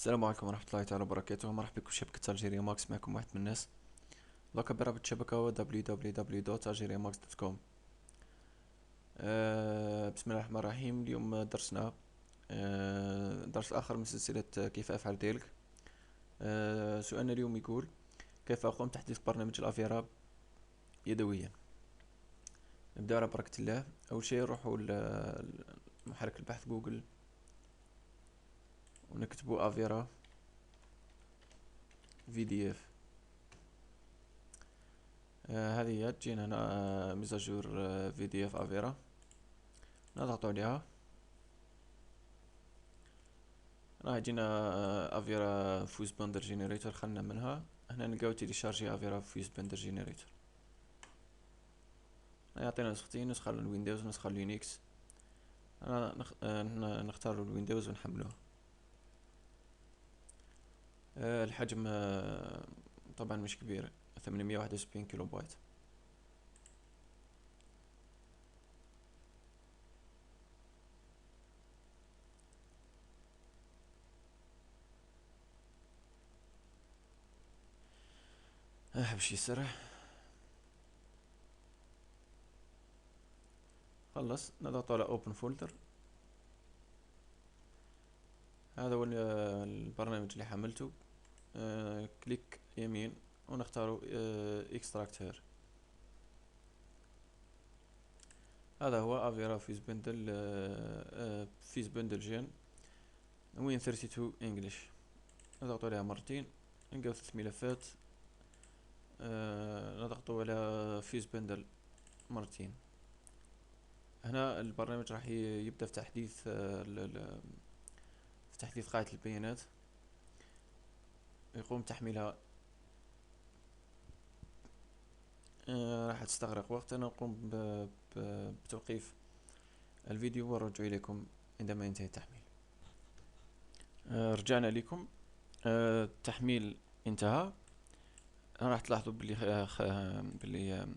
السلام عليكم ورحمة الله تعالى وبركاته. مرحبا بكم في شبكة الجيريا ماكس. معكم واحد من الناس. لقب برابط الشبكة هو www.algeriamax.com. بسم الله الرحمن الرحيم. اليوم درسنا درس آخر من سلسلة كيف أفعل ذلك. سؤالنا اليوم يقول: كيف أقوم بتحديث برنامج الأفيرا يدويا؟ نبدأ على بركة الله. أول شيء نروحوا لمحرك البحث جوجل ونكتبوا أفيرا VDF. هذه هي تجينا هنا ميزاجور VDF افيرا. نضغط عليها راح يجينا افيرا فوز بندر جينيريتور. خلنا منها هنا نلقاو تيليشارجي افيرا فوز بندر جينيريتور. يعطينا نسختين: نسخة للويندوز ونسخة لليونكس. نختار الويندوز ونحملوه. الحجم طبعا مش كبير، 871 كيلو بايت. باش يسرح. خلص نضغط على open folder. هذا هو البرنامج اللي حملته. كليك يمين ونختار extract here. هذا هو افيرا فيز بندل جين وين 32 انجلش. نضغط عليها مرتين نلقاو 3 ملفات. نضغط على فيز بندل مرتين. هنا البرنامج راح يبدأ في تحديث في تحديث قاعدة البيانات. يقوم تحميلها. راح تستغرق وقت. انا نقوم بتوقيف الفيديو والرجوع اليكم عندما ينتهي التحميل. رجعنا لكم. التحميل انتهى. راح تلاحظوا باللي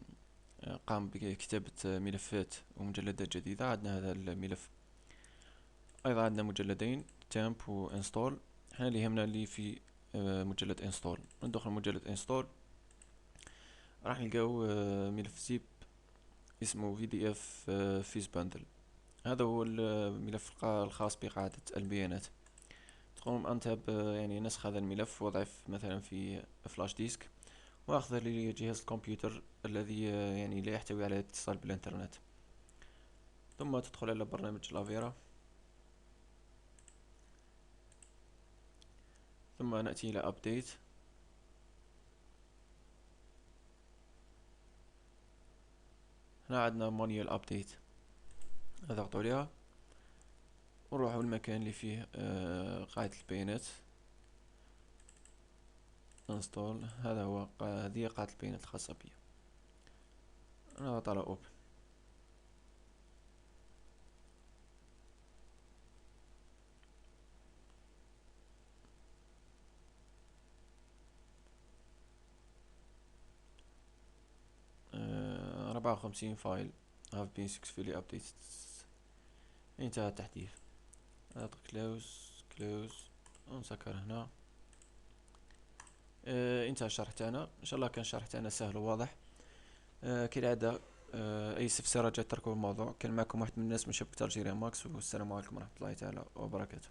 قام بكتابة ملفات ومجلدات جديدة. عندنا هذا الملف، ايضا عندنا مجلدين تامب وانستول. احنا اللي يهمنا اللي في مجلد انستول. ندخل مجلد انستول راح نلقاو ملف زيب اسمه VDF فيز باندل. هذا هو الملف الخاص بقاعدة البيانات. تقوم أنت يعني نسخ هذا الملف ووضعه مثلا في فلاش ديسك وأخذه لجهاز الكمبيوتر الذي يعني لا يحتوي على اتصال بالإنترنت. ثم تدخل على برنامج الأفيرا، ثم نأتي إلى أبديت. هنا عندنا مانيوال أبديت، نضغط عليها ونروح المكان اللي فيه قاعدة البيانات انستول. هذا هو هذه قاعدة البيانات الخاصة بي. نضغط على اوبن. آه 54 فايل have been successfully updated. انتهى التحديث. نضغط كلوز ونسكر هنا. انتهى الشرح تاعنا. ان شاء الله كان الشرح تاعنا سهل وواضح. كالعادة اي استفسارات جات تركوا الموضوع. كان معكم واحد من الناس من شبكة الجيريا ماكس، والسلام عليكم ورحمة الله تعالى وبركاته.